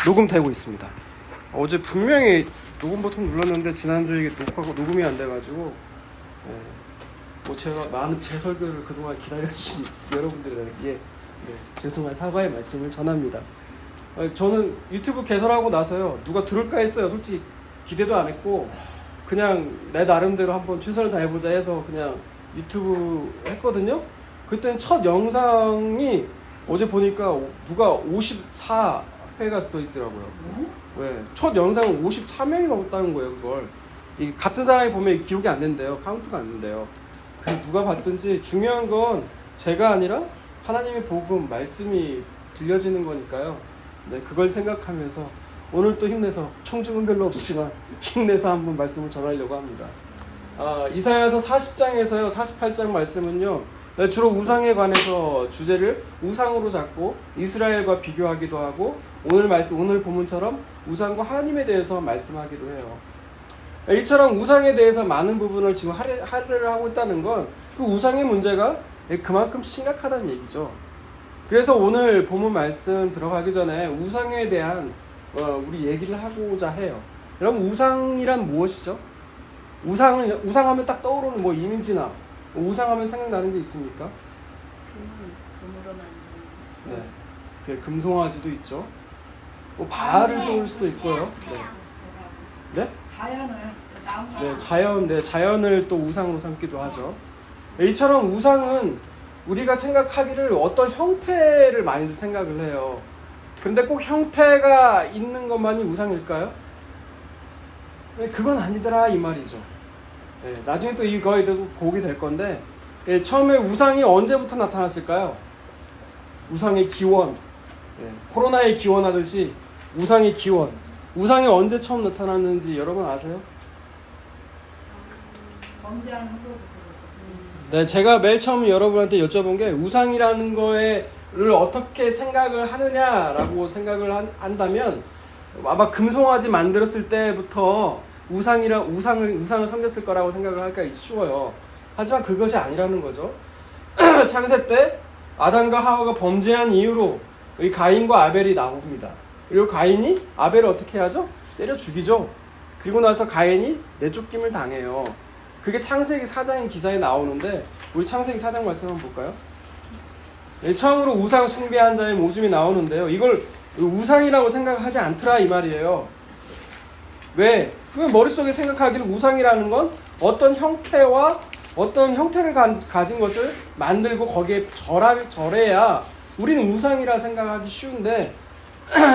녹음되고 있습니다. 어제 분명히 녹음 버튼 눌렀는데 지난주에 녹음이 안 돼가지고 뭐 제가 제 설교를 그동안 기다려주신 여러분들에게 죄송한 사과의 말씀을 전합니다. 저는 유튜브 개설하고 나서요 누가 들을까 했어요. 솔직히 기대도 안 했고 그냥 내 나름대로 한번 최선을 다해보자 해서 그냥 유튜브 했거든요. 그때는 첫 영상이 어제 보니까 누가 54회가 써 있더라고요. 왜? 첫 영상은 54명이 먹었다는 거예요. 그걸 같은 사람이 보면 기록이 안 된대요. 카운트가 안 된대요. 그래서 누가 봤든지 중요한 건 제가 아니라 하나님의 복음 말씀이 들려지는 거니까요. 네, 그걸 생각하면서 오늘 또 힘내서 청중은 별로 없지만 힘내서 한번 말씀을 전하려고 합니다. 이사야서 40장에서요 48장 말씀은요 주로 우상에 관해서 주제를 우상으로 잡고 이스라엘과 비교하기도 하고 오늘 본문처럼 우상과 하나님에 대해서 말씀하기도 해요. 이처럼 우상에 대해서 많은 부분을 지금 할애를 하고 있다는 건 그 우상의 문제가 그만큼 심각하다는 얘기죠. 그래서 오늘 본문 말씀 들어가기 전에 우상에 대한 우리 얘기를 하고자 해요. 여러분 우상이란 무엇이죠? 우상하면 딱 떠오르는 뭐 이미지나 우상하면 생각나는 게 있습니까? 금으로 만든. 네, 금송아지도 있죠. 뭐 바알을 떠올 수도 있고요. 네? 자연을 또 우상으로 삼기도 하죠. 이처럼 우상은 우리가 생각하기를 어떤 형태를 많이들 생각을 해요. 그런데 꼭 형태가 있는 것만이 우상일까요? 그건 아니더라 이 말이죠. 나중에 또 이거에 대해서 보게 될 건데 처음에 우상이 언제부터 나타났을까요? 우상의 기원, 코로나의 기원하듯이 우상의 기원, 우상이 언제 처음 나타났는지 여러분 아세요? 네, 제가 맨 처음 여러분한테 여쭤본 게 우상이라는 거를 어떻게 생각을 하느냐라고 생각을 한다면 아마 금송아지 만들었을 때부터 우상을 섬겼을 거라고 생각을 할까 쉬워요. 하지만 그것이 아니라는 거죠. 창세 때 아담과 하와가 범죄한 이유로 이 가인과 아벨이 나옵니다. 그리고 가인이 아벨을 어떻게 하죠? 때려 죽이죠. 그리고 나서 가인이 내쫓김을 당해요. 그게 창세기 4장 기사에 나오는데 우리 창세기 4장 말씀 한번 볼까요? 처음으로 우상 숭배한 자의 모습이 나오는데요. 이걸 우상이라고 생각하지 않더라 이 말이에요. 왜? 그 머릿속에 생각하기를 우상이라는 건 어떤 형태와 어떤 형태를 가진 것을 만들고 거기에 절해야 우리는 우상이라 생각하기 쉬운데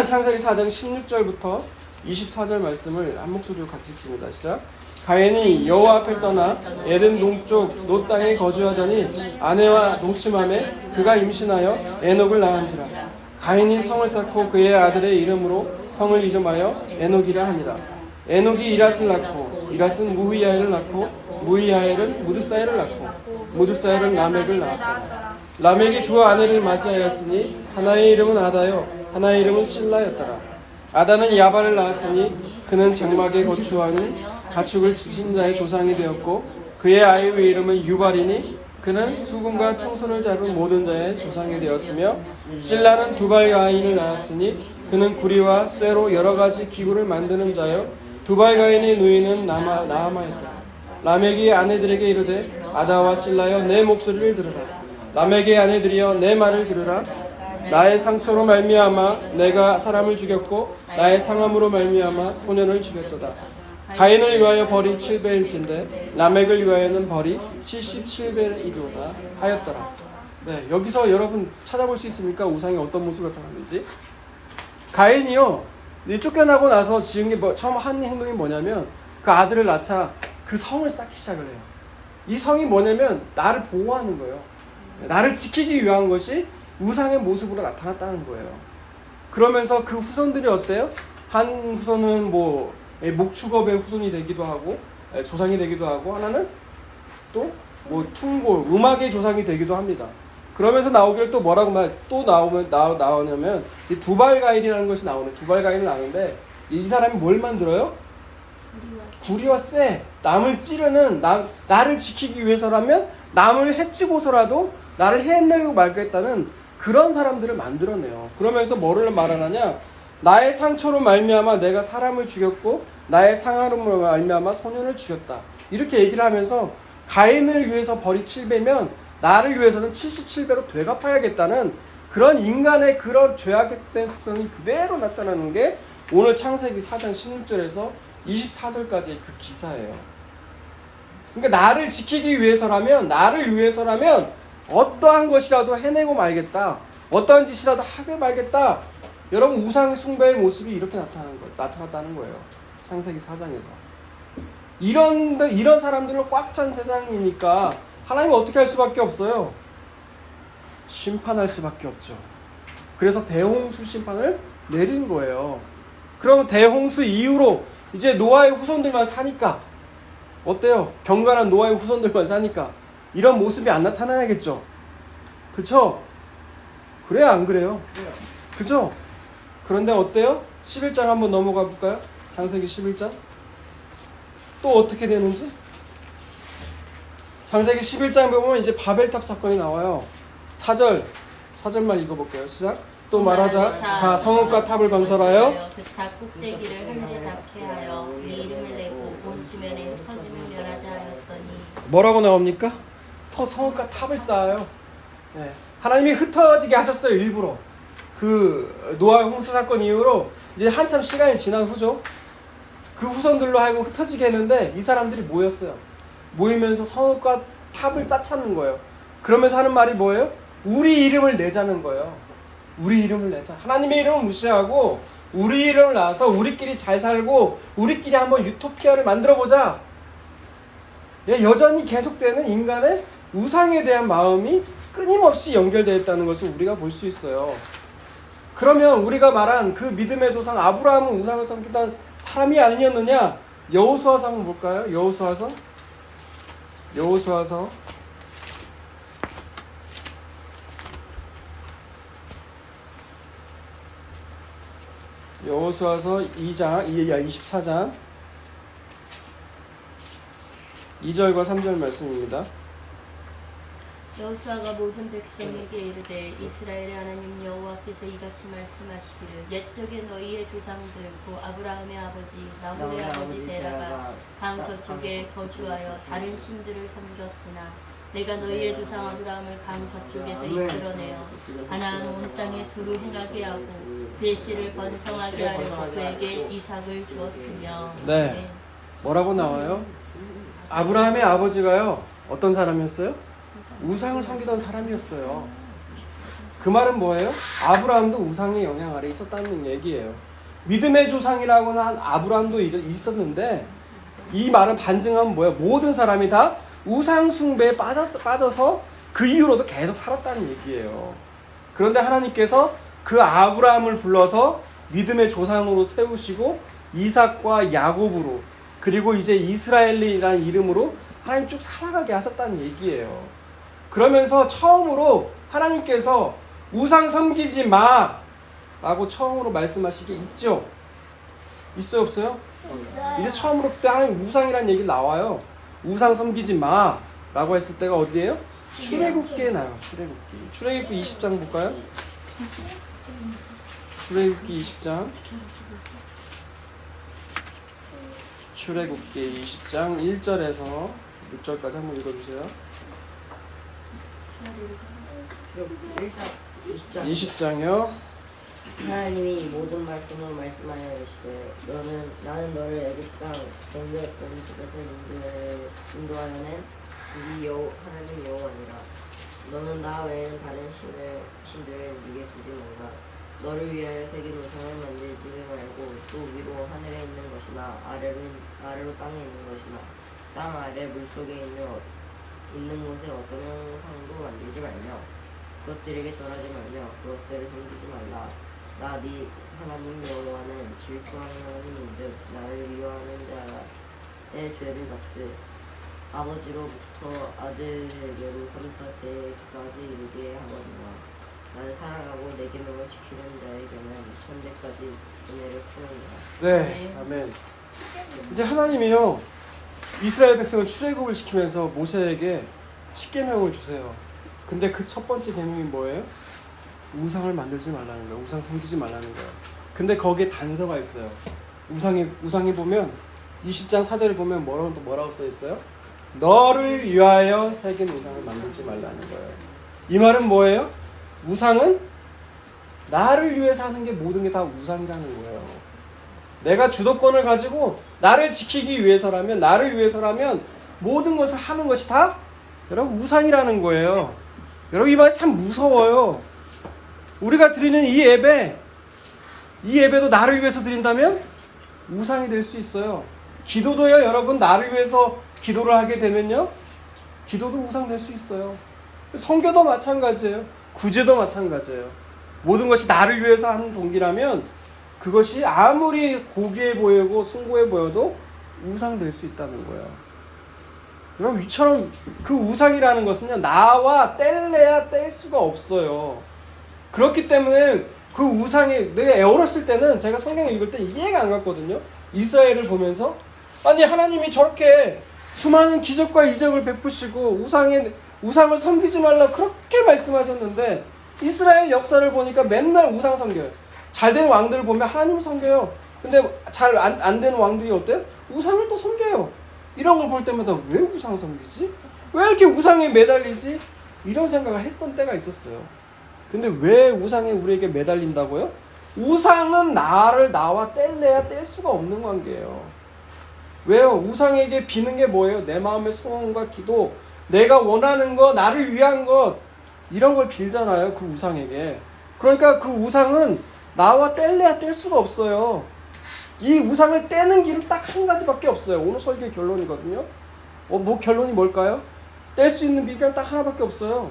창세기 4장 16절부터 24절 말씀을 한 목소리로 같이 읽습니다. 시작. 가인이 여호와 앞을 떠나 에덴 동쪽 놋 땅에 거주하더니 아내와 동침함에 그가 임신하여 에녹을 낳은지라. 가인이 성을 쌓고 그의 아들의 이름으로 성을 이름하여 에녹이라 하니라. 에녹이 이랏을 낳고 이랏은 무후야엘을 낳고 무후야엘은 무드사엘을 낳고 무드사엘은 라멕을 낳았더라. 라멕이 두 아내를 맞이하였으니 하나의 이름은 아다요 하나의 이름은 실라였더라. 아다는 야발을 낳았으니 그는 장막에 거주하는 가축을 지킨 자의 조상이 되었고 그의 아이의 이름은 유발이니 그는 수금과 퉁손을 잡은 모든 자의 조상이 되었으며 실라는 두발 가인을 낳았으니 그는 구리와 쇠로 여러 가지 기구를 만드는 자요 두발 가인의 누이는 나아마였더라. 라멕이 아내들에게 이르되 아다와 실라여 내 목소리를 들으라. 라멕의 아내들이여 내 말을 들으라. 나의 상처로 말미암아 내가 사람을 죽였고 나의 상함으로 말미암아 소년을 죽였도다. 가인을 위하여 벌이 7배일진데 라멕을 위하여는 벌이 77배이로다 하였더라. 네, 여기서 여러분 찾아볼 수 있습니까? 우상이 어떤 모습을 나타났는지. 가인이요 쫓겨나고 나서 지은 게 처음 한 행동이 뭐냐면 그 아들을 낳자 그 성을 쌓기 시작을 해요. 이 성이 뭐냐면 나를 보호하는 거예요. 나를 지키기 위한 것이 우상의 모습으로 나타났다는 거예요. 그러면서 그 후손들이 어때요? 한 후손은 목축업의 후손이 되기도 하고 조상이 되기도 하고 하나는 또 퉁골 음악의 조상이 되기도 합니다. 그러면서 나오기를 또 뭐라고 나오냐면 이 두발가인이라는 것이 나오네. 두발가인을 나오는데 이 사람이 뭘 만들어요? 구리와 쇠, 남을 찌르는 나를 지키기 위해서라면 남을 해치고서라도 나를 해내고 말겠다는 그런 사람들을 만들어내요. 그러면서 뭐를 말하느냐? 나의 상처로 말미암아 내가 사람을 죽였고 나의 상하로 말미암아 소년을 죽였다. 이렇게 얘기를 하면서 가인을 위해서 벌이 7배면 나를 위해서는 77배로 되갚아야겠다는 그런 인간의 그런 죄악된 습성이 그대로 나타나는 게 오늘 창세기 4장 16절에서 24절까지의 그 기사예요. 그러니까 나를 지키기 위해서라면, 나를 위해서라면 어떠한 것이라도 해내고 말겠다. 어떠한 짓이라도 하게 말겠다. 여러분, 우상 숭배의 모습이 이렇게 나타났다는 거예요. 창세기 4장에서. 이런 사람들로 꽉 찬 세상이니까 하나님은 어떻게 할 수밖에 없어요? 심판할 수밖에 없죠. 그래서 대홍수 심판을 내린 거예요. 그럼 대홍수 이후로 이제 노아의 후손들만 사니까 어때요? 경건한 노아의 후손들만 사니까 이런 모습이 안 나타나야겠죠. 그쵸? 그래요, 안 그래요? 그죠? 그런데 어때요? 11장 한번 넘어가 볼까요? 창세기 11장. 또 어떻게 되는지? 창세기 11장 보면 이제 바벨탑 사건이 나와요. 4절만 읽어볼게요. 시작. 또 말하자. 자, 성읍과 탑을 건설하여 그 탑 꼭대기를 한데 닿게 하여 그 이름을 내고 온 지면에 흩어짐을 멸하자 하였더니 뭐라고 나옵니까? 성읍과 탑을 쌓아요. 네. 하나님이 흩어지게 하셨어요, 일부러. 그 노아 홍수 사건 이후로 이제 한참 시간이 지난 후죠. 그 후손들로 하여금 흩어지게 했는데 이 사람들이 모였어요. 모이면서 성읍과 탑을 쌓자는 거예요. 그러면서 하는 말이 뭐예요? 우리 이름을 내자는 거예요. 우리 이름을 내자. 하나님의 이름을 무시하고 우리 이름을 낳아서 우리끼리 잘 살고 우리끼리 한번 유토피아를 만들어보자. 여전히 계속되는 인간의 우상에 대한 마음이 끊임없이 연결되어 있다는 것을 우리가 볼 수 있어요. 그러면 우리가 말한 그 믿음의 조상 아브라함은 우상을 섬기던 사람이 아니었느냐? 여호수아서 한번 볼까요? 여호수아서 2장 24장 2절과 3절 말씀입니다. 여호수아가 모든 백성에게 이르되 이스라엘의 하나님 여호와께서 이같이 말씀하시기를 옛적에 너희의 조상들 곧 아브라함의 아버지 나홀의 아버지 데라가 강 저쪽에 거주하여 다른 신들을 섬겼으나 내가 너희의 조상 아브라함을 강 저쪽에서 이끌어내어 가나안 온 땅에 두루 행하게 하고 그의 씨를 번성하게 하려고 그에게 이삭을 주었으며. 네. 뭐라고 나와요? 아브라함의 아버지가요 어떤 사람이었어요? 우상을 섬기던 사람이었어요. 그 말은 뭐예요? 아브라함도 우상의 영향 아래 있었다는 얘기예요. 믿음의 조상이라고 한 아브라함도 있었는데 이 말은 반증하면 뭐예요? 모든 사람이 다 우상 숭배에 빠져서 그 이후로도 계속 살았다는 얘기예요. 그런데 하나님께서 그 아브라함을 불러서 믿음의 조상으로 세우시고 이삭과 야곱으로 그리고 이제 이스라엘이라는 이름으로 하나님 쭉 살아가게 하셨다는 얘기예요. 그러면서 처음으로 하나님께서 우상 섬기지 마 라고 처음으로 말씀하시게 있죠? 있어요, 없어요? 이제 처음으로 그때 하나님 우상이라는 얘기 나와요. 우상 섬기지 마 라고 했을 때가 어디예요? 출애굽기에 나와요. 출애굽기 20장 볼까요? 출애굽기 20장 1절에서 6절까지 한번 읽어주세요. 20장이요. 하나님이 모든 말씀을 말씀하여 이르시되 나는 너를 애굽 땅 정죄했던 그것을 인도하여낸 우리 하나님 여호와니라. 너는 나 외에는 다른 신들을 네게 두지 말라. 너를 위하여 새긴 우상을 만들지 말고 또 위로 하늘에 있는 것이나 아래로 땅에 있는 것이나 땅 아래 물속에 있는 곳에 어떤 형상도 만들지 말며 그것들에게 절하지 말며 그것들을 섬기지 말라. 나 네 하나님 여호와는 질투하는 하나님인즉 나를 미워하는 자의 죄를 받되 아버지로부터 아들에게로 3-4대까지 이르게 하거니와 나를 사랑하고 내 계명을 지키는 자에게는 천대까지 은혜를 푸는다. 네, 아멘. 이제 하나님이요 이스라엘 백성을 출애굽을 시키면서 모세에게 십계명을 주세요. 근데 그 첫 번째 계명이 뭐예요? 우상을 만들지 말라는 거예요. 우상 섬기지 말라는 거예요. 근데 거기에 단서가 있어요. 우상에 보면 20장 4절에 보면 뭐라고 써 있어요? 너를 위하여 새긴 우상을 만들지 말라는 거예요. 이 말은 뭐예요? 우상은 나를 위해서 하는 게 모든 게 다 우상이라는 거예요. 내가 주도권을 가지고 나를 지키기 위해서라면, 나를 위해서라면 모든 것을 하는 것이 다 여러분 우상이라는 거예요. 여러분 이 말이 참 무서워요. 우리가 드리는 이 예배도 나를 위해서 드린다면 우상이 될 수 있어요. 기도도요, 여러분 나를 위해서 기도를 하게 되면요, 기도도 우상 될 수 있어요. 선교도 마찬가지예요. 구제도 마찬가지예요. 모든 것이 나를 위해서 하는 동기라면 그것이 아무리 고귀해 보이고 숭고해 보여도 우상 될 수 있다는 거예요. 여러분 이처럼 그 우상이라는 것은요, 나와 뗄래야 뗄 수가 없어요. 그렇기 때문에 그 우상이, 내가 어렸을 때는 제가 성경 읽을 때 이해가 안 갔거든요. 이스라엘을 보면서 아니 하나님이 저렇게 수많은 기적과 이적을 베푸시고 우상을 섬기지 말라고 그렇게 말씀하셨는데 이스라엘 역사를 보니까 맨날 우상 섬겨요. 잘된 왕들을 보면 하나님을 섬겨요. 근데 잘 안 되는 왕들이 어때요? 우상을 또 섬겨요. 이런 걸 볼 때마다 왜 우상 섬기지? 왜 이렇게 우상에 매달리지? 이런 생각을 했던 때가 있었어요. 근데 왜 우상에 우리에게 매달린다고요? 우상은 나와 뗄래야 뗄 수가 없는 관계예요. 왜요? 우상에게 비는 게 뭐예요? 내 마음의 소원과 기도, 내가 원하는 것, 나를 위한 것, 이런 걸 빌잖아요, 그 우상에게. 그러니까 그 우상은 나와 뗄래야 뗄 수가 없어요. 이 우상을 떼는 길은 딱 한 가지밖에 없어요. 오늘 설교의 결론이거든요. 결론이 뭘까요? 뗄 수 있는 비결은 딱 하나밖에 없어요.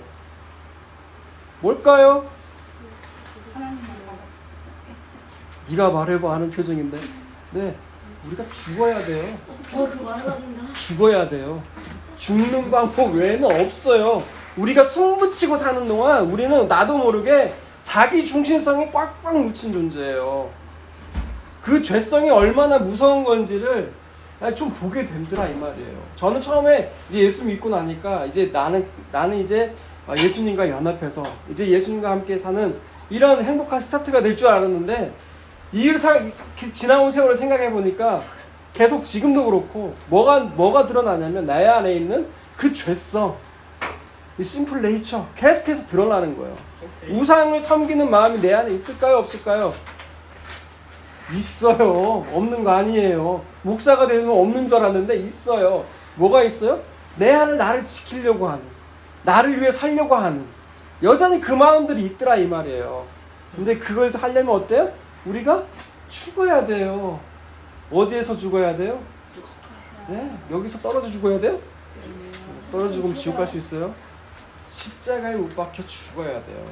뭘까요? 네가 말해봐 하는 표정인데, 네, 우리가 죽어야 돼요. 죽어야 돼요. 죽는 방법 외에는 없어요. 우리가 숨붙이고 사는 동안 우리는 나도 모르게 자기 중심성이 꽉꽉 묻힌 존재예요. 그 죄성이 얼마나 무서운 건지를 좀 보게 된더라 이 말이에요. 저는 처음에 예수 믿고 나니까 이제 나는 이제 예수님과 연합해서 이제 예수님과 함께 사는 이런 행복한 스타트가 될 줄 알았는데, 지나온 세월을 생각해 보니까 계속 지금도 그렇고 뭐가 드러나냐면 나의 안에 있는 그 죄성, 이 심플 네이처 계속해서 드러나는 거예요. 우상을 섬기는 마음이 내 안에 있을까요, 없을까요? 있어요. 없는 거 아니에요. 목사가 되면 없는 줄 알았는데 있어요. 뭐가 있어요? 내 안을 나를 지키려고 하는, 나를 위해 살려고 하는, 여전히 그 마음들이 있더라 이 말이에요. 근데 그걸 하려면 어때요? 우리가 죽어야 돼요. 어디에서 죽어야 돼요? 네, 여기서 떨어져 죽어야 돼요? 떨어져 죽으면 지옥 갈 수 있어요? 십자가에 못 박혀 죽어야 돼요.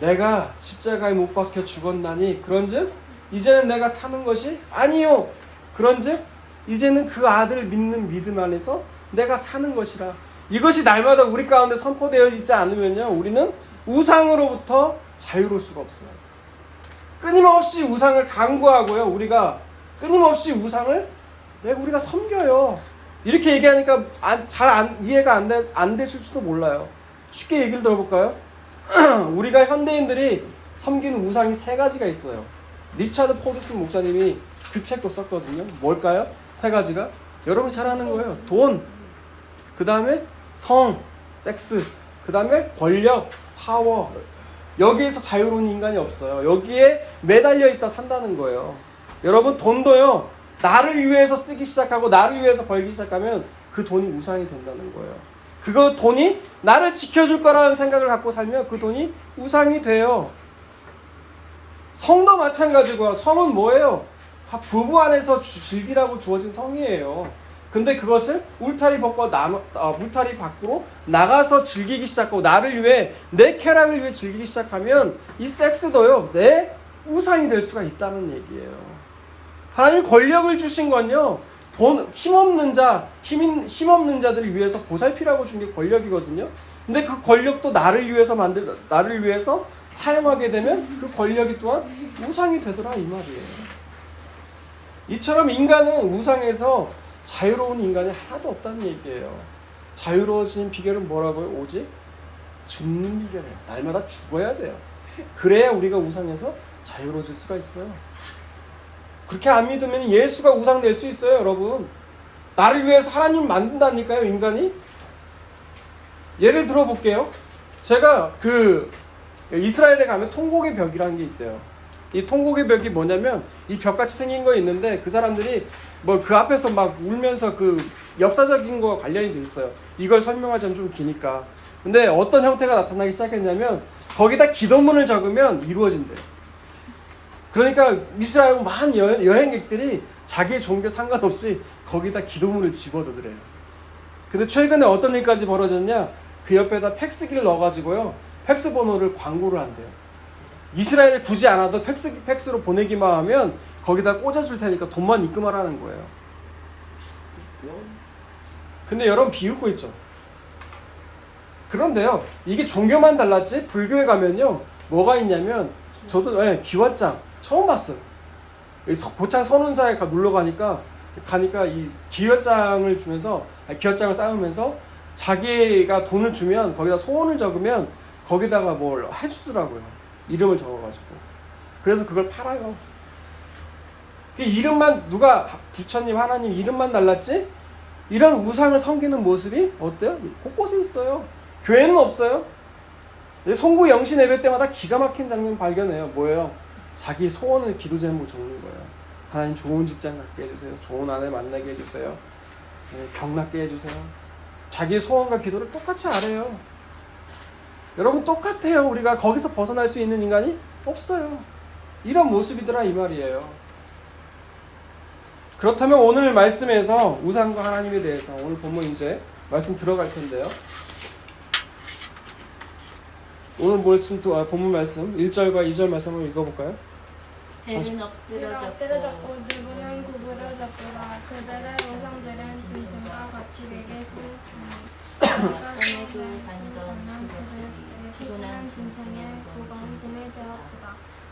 내가 십자가에 못 박혀 죽었나니 그런즉 이제는 내가 사는 것이 아니요, 그런즉 이제는 그 아들을 믿는 믿음 안에서 내가 사는 것이라. 이것이 날마다 우리 가운데 선포되어지지 않으면요, 우리는 우상으로부터 자유로울 수가 없어요. 끊임없이 우상을 강구하고요, 우리가 끊임없이 우상을 우리가 섬겨요. 이렇게 얘기하니까 이해가 안 되실지도 몰라요. 쉽게 얘기를 들어볼까요? 우리가 현대인들이 섬기는 우상이 3가지가 있어요. 리차드 포드슨 목사님이 그 책도 썼거든요. 뭘까요? 3가지가 여러분이 잘 아는 거예요. 돈, 그 다음에 성, 섹스, 그 다음에 권력, 파워. 여기에서 자유로운 인간이 없어요. 여기에 매달려 있다 산다는 거예요. 여러분, 돈도요, 나를 위해서 쓰기 시작하고 나를 위해서 벌기 시작하면 그 돈이 우상이 된다는 거예요. 그거 돈이 나를 지켜줄 거라는 생각을 갖고 살면 그 돈이 우상이 돼요. 성도 마찬가지고요. 성은 뭐예요? 부부 안에서 즐기라고 주어진 성이에요. 근데 그것을 울타리 밖으로 나가서 즐기기 시작하고 나를 위해, 내 쾌락을 위해 즐기기 시작하면 이 섹스도요, 내 우상이 될 수가 있다는 얘기예요. 하나님 권력을 주신 건요, 힘없는 자들을 위해서 보살피라고 준 게 권력이거든요. 근데 그 권력도 나를 위해서 사용하게 되면 그 권력이 또한 우상이 되더라 이 말이에요. 이처럼 인간은 우상에서 자유로운 인간이 하나도 없다는 얘기예요. 자유로워진 비결은 뭐라고요? 오직 죽는 비결이에요. 날마다 죽어야 돼요. 그래야 우리가 우상에서 자유로워질 수가 있어요. 그렇게 안 믿으면 예수가 우상 될 수 있어요, 여러분. 나를 위해서 하나님 만든다니까요, 인간이. 예를 들어 볼게요. 제가 이스라엘에 가면 통곡의 벽이라는 게 있대요. 이 통곡의 벽이 뭐냐면 이 벽같이 생긴 거 있는데 그 사람들이 뭐 그 앞에서 막 울면서 그 역사적인 거와 관련이 돼 있어요. 이걸 설명하자면 좀 기니까. 근데 어떤 형태가 나타나기 시작했냐면 거기다 기도문을 적으면 이루어진대요. 그러니까 이스라엘 많은 여행객들이 자기의 종교 상관없이 거기다 기도문을 집어넣으래요. 근데 최근에 어떤 일까지 벌어졌냐? 그 옆에다 팩스기를 넣어가지고요, 팩스 번호를 광고를 한대요. 이스라엘에 굳이 안 와도 팩스로 보내기만 하면 거기다 꽂아줄 테니까 돈만 입금하라는 거예요. 근데 여러분 비웃고 있죠. 그런데요, 이게 종교만 달랐지 불교에 가면요 뭐가 있냐면, 저도 기왓장 처음 봤어요. 고창 선운사에 놀러 가니까 이 기왓장을 주면서, 기왓장을 쌓으면서 자기가 돈을 주면 거기다 소원을 적으면 거기다가 뭘 해주더라고요. 이름을 적어가지고. 그래서 그걸 팔아요. 그 이름만, 누가 부처님 하나님 이름만 달랐지 이런 우상을 섬기는 모습이 어때요? 곳곳에 있어요. 교회는 없어요. 송구 영신 예배 때마다 기가 막힌 장면 발견해요. 뭐예요? 자기 소원을 기도 제목 적는 거예요. 하나님 좋은 직장 갖게 해주세요. 좋은 아내 만나게 해주세요. 병낫게 해주세요. 자기 소원과 기도를 똑같이 아래요. 여러분 똑같아요. 우리가 거기서 벗어날 수 있는 인간이 없어요. 이런 모습이더라 이 말이에요. 그렇다면 오늘 말씀에서 우상과 하나님에 대해서 오늘 본문 이제 말씀 들어갈 텐데요. 오늘 본문 말씀 1절과 2절 말씀 한번 읽어볼까요? 배는 엎드려졌고 누구는 구부러졌더라. 그들의 우상들은 짐승과 같이 내게 쓰였으니 떠내고 다니던 그것들이 피곤한 짐승의 무거움짐이 되었도다.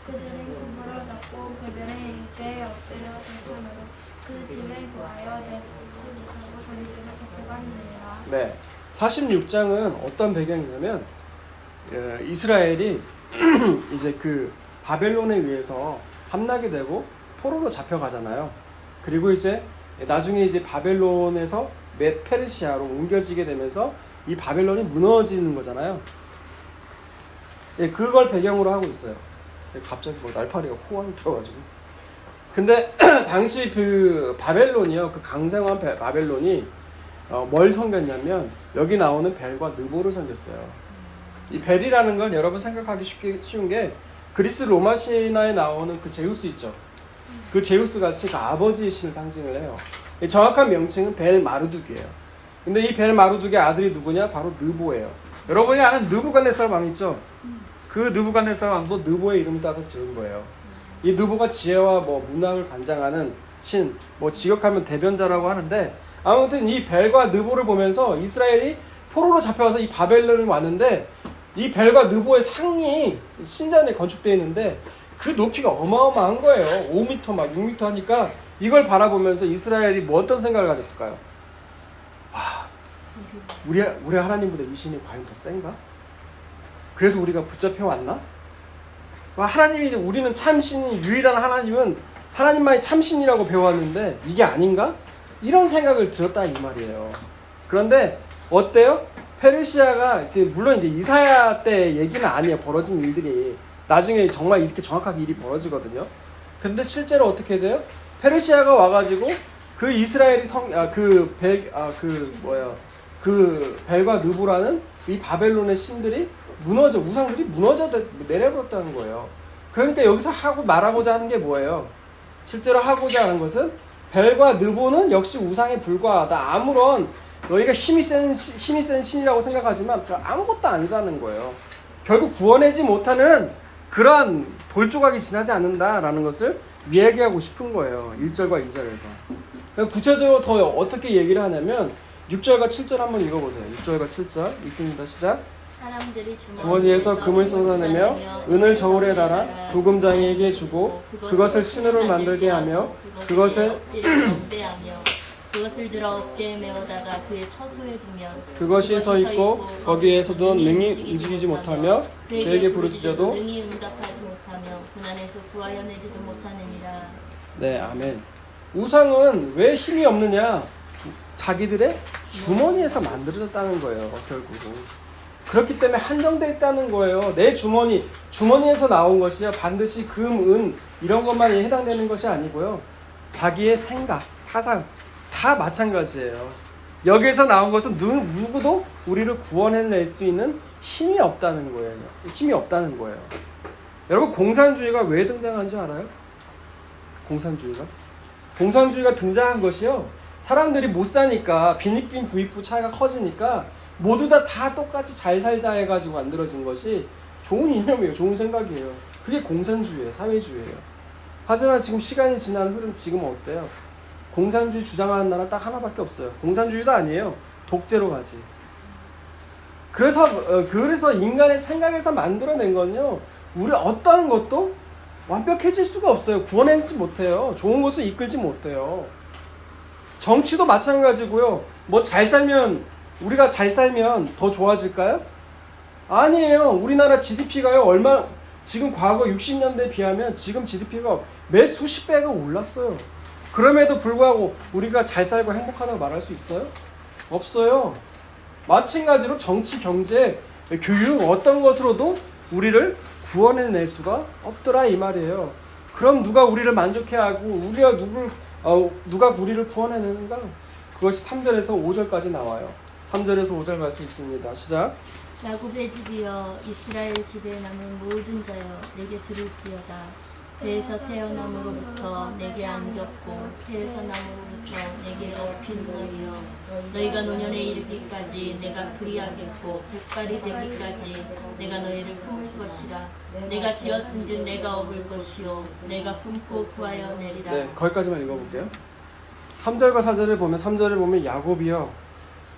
그들은 구부러졌고 그들의 일제에 엎드려졌으므로 그 짐을 구하여 내지 못하고 저희들에서 쫓겨가니라. 네, 46장은 어떤 배경이냐면 이스라엘이 이제 그 바벨론에 의해서 함나게 되고 포로로 잡혀가잖아요. 그리고 이제 나중에 이제 바벨론에서 페르시아로 옮겨지게 되면서 이 바벨론이 무너지는 거잖아요. 예, 그걸 배경으로 하고 있어요. 갑자기 뭐 날파리가 호황 들어가지고. 근데 당시 그 바벨론이요, 그 강성한 바벨론이 뭘 섬겼냐면 여기 나오는 벨과 느보를 섬겼어요. 이 벨이라는 건 여러분 생각하기 쉬운 게 그리스 로마 신화에 나오는 그 제우스 있죠. 그 제우스 같이 그 아버지의 신을 상징을 해요. 정확한 명칭은 벨 마르둑이에요. 근데 이 벨 마르둑의 아들이 누구냐? 바로 느보예요. 여러분이 아는 느부갓네살 왕 있죠? 그 느부갓네살 왕도 느보의 이름을 따서 지은 거예요. 이 느보가 지혜와 뭐 문학을 관장하는 신, 뭐 직역하면 대변자라고 하는데, 아무튼 이 벨과 느보를 보면서 이스라엘이 포로로 잡혀와서 이 바벨론에 왔는데, 이 벨과 느보의 상이 신전에 건축되어 있는데 그 높이가 어마어마한 거예요. 5m 막 6m 하니까 이걸 바라보면서 이스라엘이 뭐 어떤 생각을 가졌을까요? 와, 우리 하나님보다 이 신이 과연 더 센가? 그래서 우리가 붙잡혀 왔나? 와, 하나님이 우리는 참신이, 유일한 하나님은 하나님만이 참신이라고 배웠는데 이게 아닌가? 이런 생각을 들었다 이 말이에요. 그런데 어때요? 페르시아가 물론 이제 이사야 때 얘기는 아니에요. 벌어진 일들이 나중에 정말 이렇게 정확하게 일이 벌어지거든요. 근데 실제로 어떻게 돼요? 페르시아가 와가지고 그 이스라엘이 그 벨과 느보라는 이 바벨론의 신들이 우상들이 무너져 내려버렸다는 거예요. 그러니까 여기서 말하고자 하는 게 뭐예요? 실제로 하고자 하는 것은 벨과 느보는 역시 우상에 불과하다. 아무런 너희가 힘이 센 신이라고 생각하지만 아무것도 아니다는 거예요. 결국 구원하지 못하는 그러한 돌조각이 지나지 않는다라는 것을 이야기하고 싶은 거예요. 1절과 2절에서. 구체적으로 더 어떻게 얘기를 하냐면 6절과 7절 한번 읽어보세요. 6절과 7절 읽습니다. 시작. 사람들이 주머니에서 금을 쏟아내며 은을 저울에 달아 두금장이에게 주고 그것을 신으로 만들게 하며 그것을 경배하며 그것을 들어 어깨에 메어다가 그의 처소에 두면 그것이 서 있고 거기에서도 능히 움직이지 못하며 그에게 부르짖어도 능히 응답하지 못하며 고난에서 구하여 내지도 못하느니라. 네, 아멘. 우상은 왜 힘이 없느냐? 자기들의 주머니에서 만들어졌다는 거예요, 결국은. 그렇기 때문에 한정되어 있다는 거예요. 내 주머니에서 나온 것이야 반드시 금, 은 이런 것만 해당되는 것이 아니고요. 자기의 생각, 사상 다 마찬가지예요. 여기에서 나온 것은 누구도 우리를 구원해낼 수 있는 힘이 없다는 거예요. 힘이 없다는 거예요. 여러분, 공산주의가 왜 등장한 줄 알아요? 공산주의가 등장한 것이요. 사람들이 못 사니까 빈익빈 부익부 차이가 커지니까 모두 다 똑같이 잘 살자 해가지고 만들어진 것이 좋은 이념이에요. 좋은 생각이에요. 그게 공산주의예요. 사회주의예요. 하지만 지금 시간이 지난 흐름 지금 어때요? 공산주의 주장하는 나라 딱 하나밖에 없어요. 공산주의도 아니에요. 독재로 가지. 그래서 인간의 생각에서 만들어낸 건요. 우리 어떠한 것도 완벽해질 수가 없어요. 구원해내지 못해요. 좋은 것을 이끌지 못해요. 정치도 마찬가지고요. 우리가 잘 살면 더 좋아질까요? 아니에요. 우리나라 GDP가요. 지금 과거 60년대에 비하면 지금 GDP가 매 수십 배가 올랐어요. 그럼에도 불구하고 우리가 잘 살고 행복하다고 말할 수 있어요? 없어요. 마찬가지로 정치, 경제, 교육 어떤 것으로도 우리를 구원해낼 수가 없더라 이 말이에요. 그럼 누가 우리를 만족해하고 누가 우리를 구원해내는가? 그것이 3절에서 5절까지 나와요. 3절에서 5절 말씀 읽습니다. 시작. 야곱의 집이여 이스라엘 집에 남은 모든 자여 내게 들을지어다. 배에서 태어남으로부터 내게 안겼고 태에서 남으로부터 내게 업힌 너희여 너희가 노년에 이르기까지 내가 그리하겠고 백발이 되기까지 내가 너희를 품을 것이라. 내가 지었은즉 내가 업을 것이요 내가 품고 구하여 내리라. 네, 거기까지만 읽어볼게요. 3절과 4절을 보면 3절을 보면 야곱이여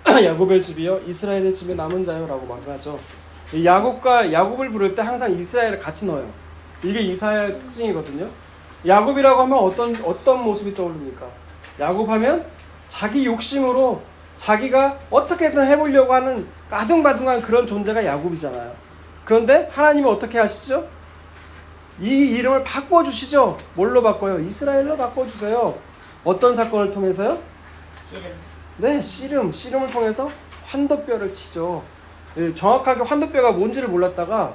야곱의 집이여 이스라엘의 집에 남은 자여 라고 말을 하죠. 야곱을 부를 때 항상 이스라엘을 같이 넣어요. 이게 이사야의 특징이거든요. 야곱이라고 하면 어떤 모습이 떠오릅니까? 야곱하면 자기 욕심으로 자기가 어떻게든 해보려고 하는 아둥바둥한 그런 존재가 야곱이잖아요. 그런데 하나님은 어떻게 하시죠? 이 이름을 바꿔주시죠. 뭘로 바꿔요? 이스라엘로 바꿔주세요. 어떤 사건을 통해서요? 네, 씨름을 통해서 환도뼈를 치죠. 정확하게 환도뼈가 뭔지를 몰랐다가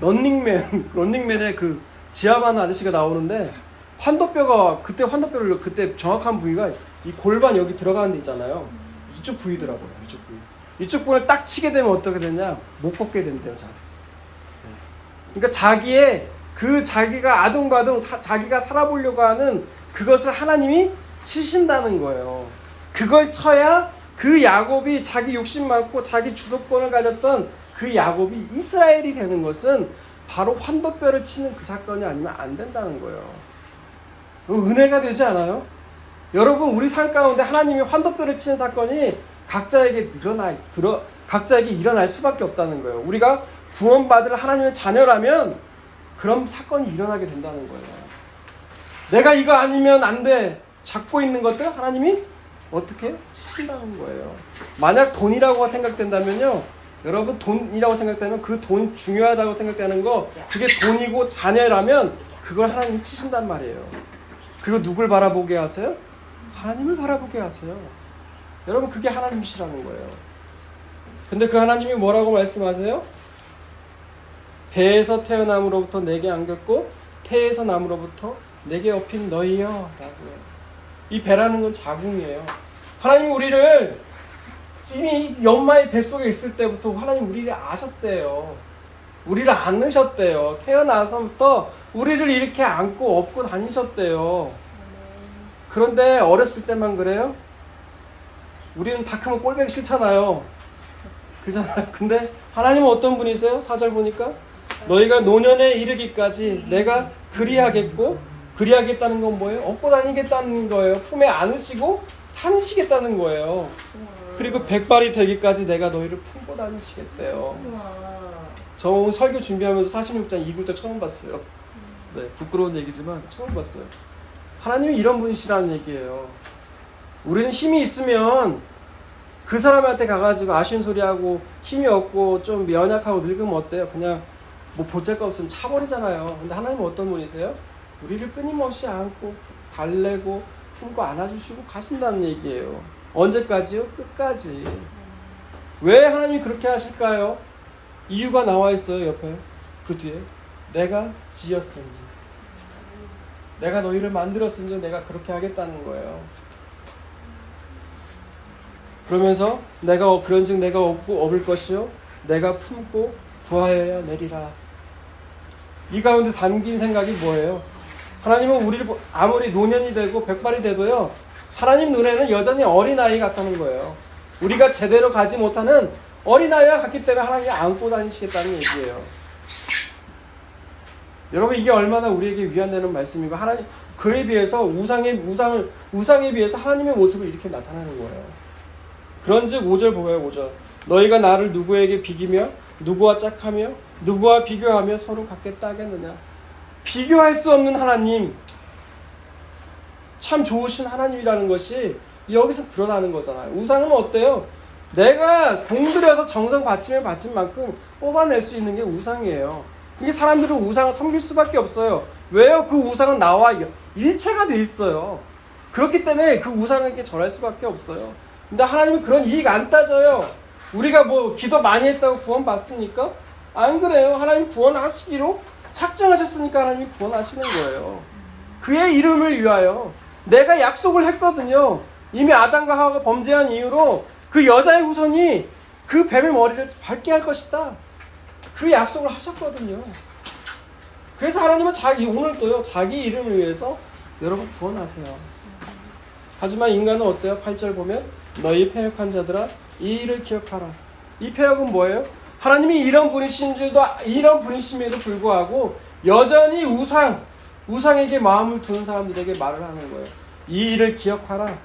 런닝맨의 그 지하만 아저씨가 나오는데 환도뼈를 그때 정확한 부위가 이 골반 여기 들어가는 데 있잖아요. 이쪽 부위더라고요. 이쪽 부위를 딱 치게 되면 어떻게 되냐? 못 걷게 된대요, 잘. 그러니까 자기가 아둥바둥 자기가 살아보려고 하는 그것을 하나님이 치신다는 거예요. 그걸 쳐야 그 야곱이 자기 욕심 많고 자기 주도권을 가졌던 그 야곱이 이스라엘이 되는 것은 바로 환도뼈를 치는 그 사건이 아니면 안 된다는 거예요. 은혜가 되지 않아요? 여러분, 우리 삶 가운데 하나님이 환도뼈를 치는 사건이 각자에게 일어날 수밖에 없다는 거예요. 우리가 구원받을 하나님의 자녀라면 그런 사건이 일어나게 된다는 거예요. 내가 이거 아니면 안 돼. 잡고 있는 것들 하나님이 어떻게 해요? 치신다는 거예요. 만약 돈이라고 생각된다면요. 여러분, 돈이라고 생각되면 그 돈 중요하다고 생각되는 거 그게 돈이고 자녀라면 그걸 하나님이 치신단 말이에요. 그리고 누굴 바라보게 하세요? 하나님을 바라보게 하세요. 여러분, 그게 하나님이시라는 거예요. 근데 그 하나님이 뭐라고 말씀하세요? 배에서 태어남으로부터 내게 안겼고 태에서 남으로부터 내게 업힌 너희여 라고요. 이 배라는 건 자궁이에요. 하나님이 우리를 이미 엄마의 뱃속에 있을 때부터 하나님 우리를 아셨대요. 우리를 안으셨대요. 태어나서부터 우리를 이렇게 안고 업고 다니셨대요. 그런데 어렸을 때만 그래요? 우리는 다 크면 꼴보기 싫잖아요. 그렇잖아요. 근데 하나님은 어떤 분이세요? 4절 보니까 너희가 노년에 이르기까지 내가 그리하겠다는 건 뭐예요? 업고 다니겠다는 거예요. 품에 안으시고 다니시겠다는 거예요. 그리고 백발이 되기까지 내가 너희를 품고 다니시겠대요. 저 오늘 설교 준비하면서 46장 2구절 처음 봤어요. 네, 부끄러운 얘기지만 처음 봤어요. 하나님이 이런 분이시라는 얘기예요. 우리는 힘이 있으면 그 사람한테 가가지고 아쉬운 소리하고 힘이 없고 좀 연약하고 늙으면 어때요? 그냥 뭐 보잘 거 없으면 차버리잖아요. 근데 하나님은 어떤 분이세요? 우리를 끊임없이 안고 달래고 품고 안아주시고 가신다는 얘기예요. 언제까지요? 끝까지. 왜 하나님이 그렇게 하실까요? 이유가 나와 있어요. 옆에 그 뒤에 내가 지었은지, 내가 너희를 만들었은지 내가 그렇게 하겠다는 거예요. 그러면서 내가 그런즉 내가 업을 것이요 내가 품고 구하여야 내리라. 이 가운데 담긴 생각이 뭐예요? 하나님은 우리를 아무리 노년이 되고 백발이 돼도요, 하나님 눈에는 여전히 어린아이 같다는 거예요. 우리가 제대로 가지 못하는 어린아이와 같기 때문에 하나님이 안고 다니시겠다는 얘기예요. 여러분, 이게 얼마나 우리에게 위안되는 말씀이고, 하나님 그에 비해서 우상에 비해서 하나님의 모습을 이렇게 나타나는 거예요. 그런즉 5절 보여요. 5절. 너희가 나를 누구에게 비기며 누구와 짝하며 누구와 비교하며 서로 갖겠다 하겠느냐. 비교할 수 없는 하나님, 참 좋으신 하나님이라는 것이 여기서 드러나는 거잖아요. 우상은 어때요? 내가 공들여서 정성 바치면 바친 만큼 뽑아낼 수 있는 게 우상이에요. 그게 사람들은 우상을 섬길 수밖에 없어요. 왜요? 그 우상은 나와 일체가 돼 있어요. 그렇기 때문에 그 우상에게 절할 수밖에 없어요. 근데 하나님은 그런 이익 안 따져요. 우리가 뭐 기도 많이 했다고 구원 받습니까? 안 그래요. 하나님 구원하시기로 작정하셨으니까 하나님이 구원하시는 거예요. 그의 이름을 위하여 내가 약속을 했거든요. 이미 아담과 하와가 범죄한 이후로 그 여자의 후손이 그 뱀의 머리를 밟게 할 것이다. 그 약속을 하셨거든요. 그래서 하나님은 오늘도요, 자기 이름을 위해서 여러분 구원하세요. 하지만 인간은 어때요? 8절 보면 너희 패역한 자들아 이 일을 기억하라. 이 패역은 뭐예요? 하나님이 이런 분이심에도 불구하고 여전히 우상에게 마음을 두는 사람들에게 말을 하는 거예요. 이 일을 기억하라.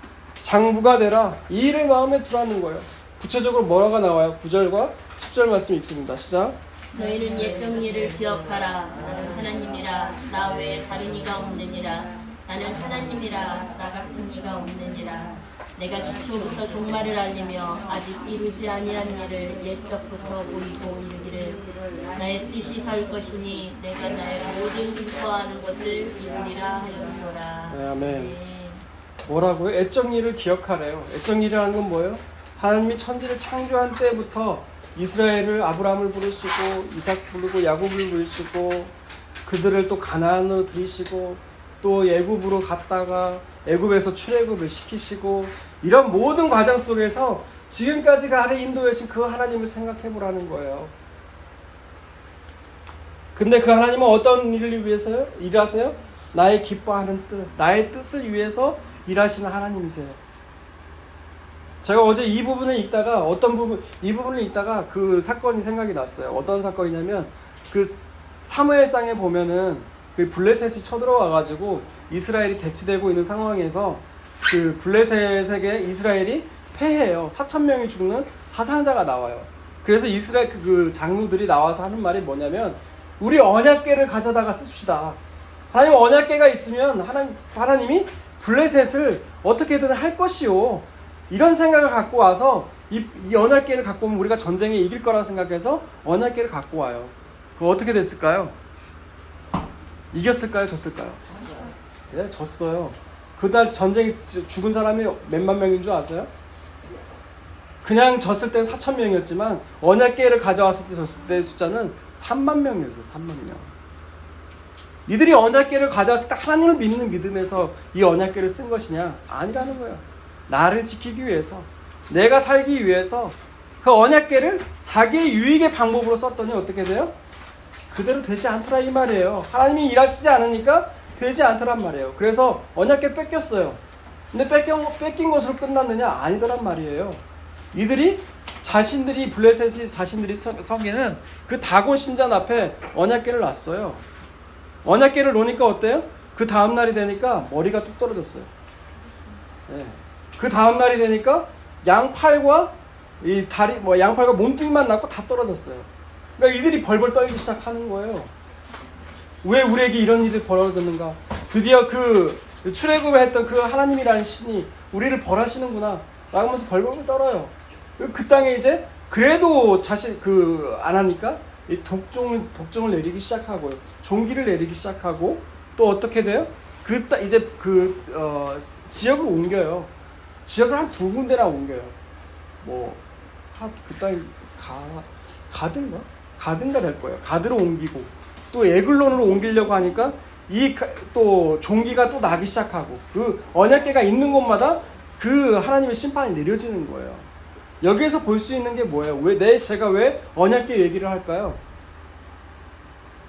장부가 되라. 이 일을 마음에 두라는 거예요. 구체적으로 뭐라고 나와요? 9절과 10절 말씀 읽습니다. 시작. 너희는 옛적 일을 기억하라. 나는 하나님이라. 나 외에 다른 이가 없느니라. 나는 하나님이라. 나 같은 이가 없느니라. 내가 시초부터 종말을 알리며 아직 이루지 아니한 일을 옛적부터 보이고 이르기를 나의 뜻이 설 것이니 내가 나의 모든 기뻐하는 것을 이루리라 하였노라. 네, 아멘. 뭐라고요? 애적 일을 기억하래요. 애적 일이라는 건 뭐예요? 하나님이 천지를 창조한 때부터 이스라엘을 아브라함을 부르시고 이삭 부르고 야곱을 부르시고 그들을 또 가나안으로 들이시고 또 애굽으로 갔다가 애굽에서 출애굽을 시키시고 이런 모든 과정 속에서 지금까지 나를 인도하신 그 하나님을 생각해 보라는 거예요. 근데 그 하나님은 어떤 일을 위해서요? 일하세요? 나의 기뻐하는 뜻, 나의 뜻을 위해서 일하시는 하나님이세요. 제가 어제 이 부분을 읽다가 이 부분을 읽다가 그 사건이 생각이 났어요. 어떤 사건이냐면 그 사무엘상에 보면은 그 블레셋이 쳐들어와가지고 이스라엘이 대치되고 있는 상황에서 그 블레셋에게 이스라엘이 패해요. 4,000명이 죽는 사상자가 나와요. 그래서 이스라엘 그 장로들이 나와서 하는 말이 뭐냐면 우리 언약궤를 가져다가 씁시다. 하나님 언약궤가 있으면 하나님이 블레셋을 어떻게든 할 것이요. 이런 생각을 갖고 와서 이 언약궤를 갖고 오면 우리가 전쟁에 이길 거라고 생각해서 언약궤를 갖고 와요. 그거 어떻게 됐을까요? 이겼을까요? 졌을까요? 네, 졌어요. 그날 전쟁에 죽은 사람이 몇만 명인 줄 아세요? 그냥 졌을 때는 4,000명이었지만 언약궤를 가져왔을 때 졌을 때 숫자는 3만 명이었어요. 3만 명. 이들이 언약궤를 가져왔을 때 하나님을 믿는 믿음에서 이 언약궤를 쓴 것이냐? 아니라는 거예요. 나를 지키기 위해서, 내가 살기 위해서 그 언약궤를 자기의 유익의 방법으로 썼더니 어떻게 돼요? 그대로 되지 않더라 이 말이에요. 하나님이 일하시지 않으니까 되지 않더란 말이에요. 그래서 언약궤 뺏겼어요. 근데 뺏긴 것으로 끝났느냐? 아니더란 말이에요. 이들이 블레셋이 자신들이 섬기는 그 다곤 신전 앞에 언약궤를 놨어요. 언약궤를 놓으니까 어때요? 그 다음 날이 되니까 머리가 뚝 떨어졌어요. 네. 그 다음 날이 되니까 양팔과 이 다리, 양팔과 몸뚱이만 남고 다 떨어졌어요. 그러니까 이들이 벌벌 떨기 시작하는 거예요. 왜 우리에게 이런 일이 벌어졌는가? 드디어 그 출애굽에 했던 그 하나님이라는 신이 우리를 벌하시는구나 라고 하면서 벌벌 떨어요. 그 땅에 이제 그래도 자신 안 하니까 이 독종을 내리기 시작하고요. 종기를 내리기 시작하고 또 어떻게 돼요? 이제 지역을 옮겨요. 지역을 한 2군데나 옮겨요. 그 땅이 가든가 될 거예요. 가드로 옮기고 또 에글론으로 옮기려고 하니까 또 종기가 또 나기 시작하고 그 언약궤가 있는 곳마다 그 하나님의 심판이 내려지는 거예요. 여기에서 볼 수 있는 게 뭐예요? 제가 왜 언약궤 얘기를 할까요?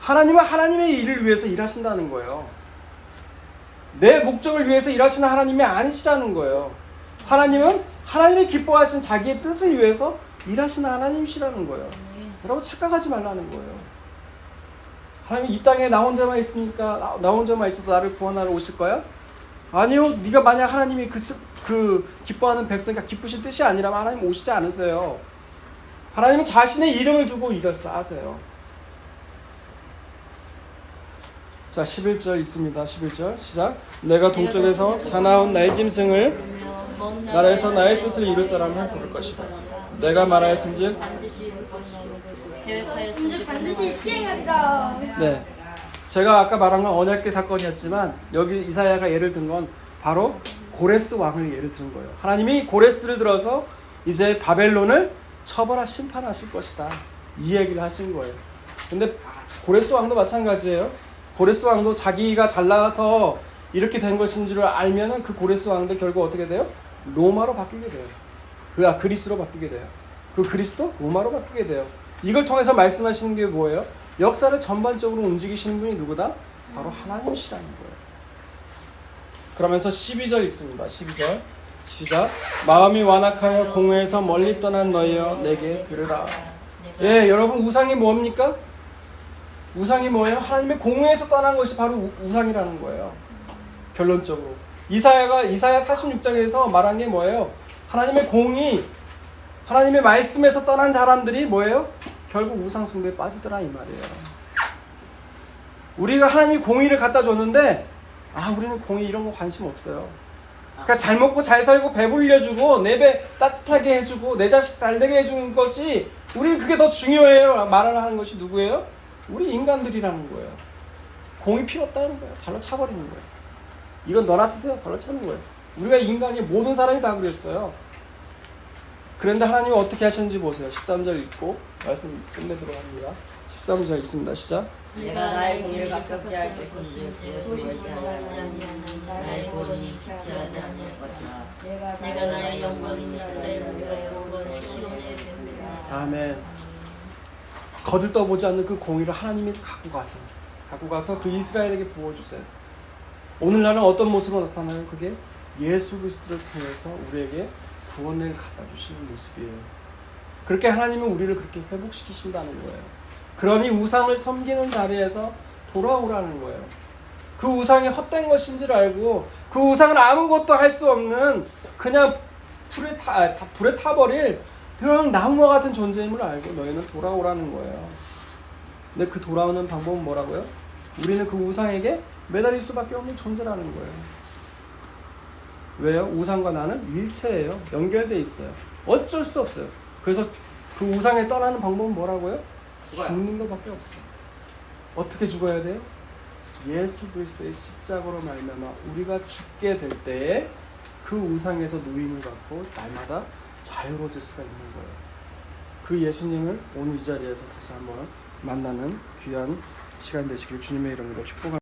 하나님은 하나님의 일을 위해서 일하신다는 거예요. 내 목적을 위해서 일하시는 하나님이 아니시라는 거예요. 하나님은 하나님이 기뻐하신 자기의 뜻을 위해서 일하시는 하나님이시라는 거예요. 여러분 착각하지 말라는 거예요. 하나님 이 땅에 나 혼자만 있으니까 나 혼자만 있어도 나를 구원하러 오실 거야? 아니요. 네가 만약 하나님이 그 기뻐하는 백성이니까 기쁘신 뜻이 아니라면 하나님 오시지 않으세요. 하나님은 자신의 이름을 두고 일을 하세요. 자 11절 읽습니다. 11절 시작. 내가 동쪽에서 사나운 나의 짐승을 나라에서 나의 뜻을 이룰 사람을 부를 것이다. 내가 말하였은즉 반드시 시행하리라. 네, 제가 아까 말한 건 언약궤 사건이었지만 여기 이사야가 예를 든 건 바로 고레스 왕을 예를 든 거예요. 하나님이 고레스를 들어서 이제 바벨론을 심판하실 것이다 이 얘기를 하신 거예요. 근데 고레스 왕도 마찬가지예요. 고레스 왕도 자기가 잘나서 이렇게 된 것인 줄 알면은 그 고레스 왕도 결국 어떻게 돼요? 로마로 바뀌게 돼요. 그리스로 바뀌게 돼요. 그 그리스도 로마로 바뀌게 돼요. 이걸 통해서 말씀하시는 게 뭐예요? 역사를 전반적으로 움직이시는 분이 누구다? 바로 하나님이시라는 거예요. 그러면서 12절 읽습니다. 12절 시작. 마음이 완악하여 공회에서 멀리 떠난 너희여 내게 들으라. 예, 여러분 우상이 뭡니까? 우상이 뭐예요? 하나님의 공회에서 떠난 것이 바로 우상이라는 거예요. 결론적으로 이사야 46장에서 말한 게 뭐예요? 하나님의 공의, 하나님의 말씀에서 떠난 사람들이 뭐예요? 결국 우상 숭배에 빠지더라 이 말이에요. 우리가 하나님이 공의를 갖다 줬는데 우리는 공의 이런 거 관심 없어요. 그러니까 잘 먹고 잘 살고 배불려주고 내 배 따뜻하게 해주고 내 자식 잘 되게 해주는 것이 우리 그게 더 중요해요. 말을 하는 것이 누구예요? 우리 인간들이라는 거예요. 공이 필요 없다는 거예요. 발로 차버리는 거예요. 이건 너나 쓰세요. 발로 차는 거예요. 우리가 인간이 모든 사람이 다 그랬어요. 그런데 하나님이 어떻게 하셨는지 보세요. 13절 읽고 말씀 끝내도록 합니다. 13절 읽습니다. 시작. 내가 나의 공의를 가볍게 할 것인지 그것이 멀지 아니하나니 나의 구원이 집지하지 아니할 것이다. 내가 나의 영광인 이스라엘을 위하여 구원의 시온에 베푸리라. 아멘. 거들떠보지 않는 그 공의를 하나님이 갖고 가서 그 이스라엘에게 부어주세요. 오늘날은 어떤 모습으로 나타나요? 그게 예수 그리스도를 통해서 우리에게 구원을 갖다 주시는 모습이에요. 그렇게 하나님은 우리를 그렇게 회복시키신다는 거예요. 그러니 우상을 섬기는 자리에서 돌아오라는 거예요. 그 우상이 헛된 것인 줄 알고 그 우상은 아무것도 할 수 없는 그냥 불에 타버릴 그런 나무와 같은 존재임을 알고 너희는 돌아오라는 거예요. 근데 그 돌아오는 방법은 뭐라고요? 우리는 그 우상에게 매달릴 수밖에 없는 존재라는 거예요. 왜요? 우상과 나는 일체예요. 연결되어 있어요. 어쩔 수 없어요. 그래서 그 우상에 떠나는 방법은 뭐라고요? 죽는 것밖에 없어요. 어떻게 죽어야 돼요? 예수 그리스도의 십자가로 말미암아 우리가 죽게 될 때에 그 우상에서 노임을 받고 날마다 자유로워질 수가 있는 거예요. 그 예수님을 오늘 이 자리에서 다시 한번 만나는 귀한 시간 되시길 주님의 이름으로 축복합니다.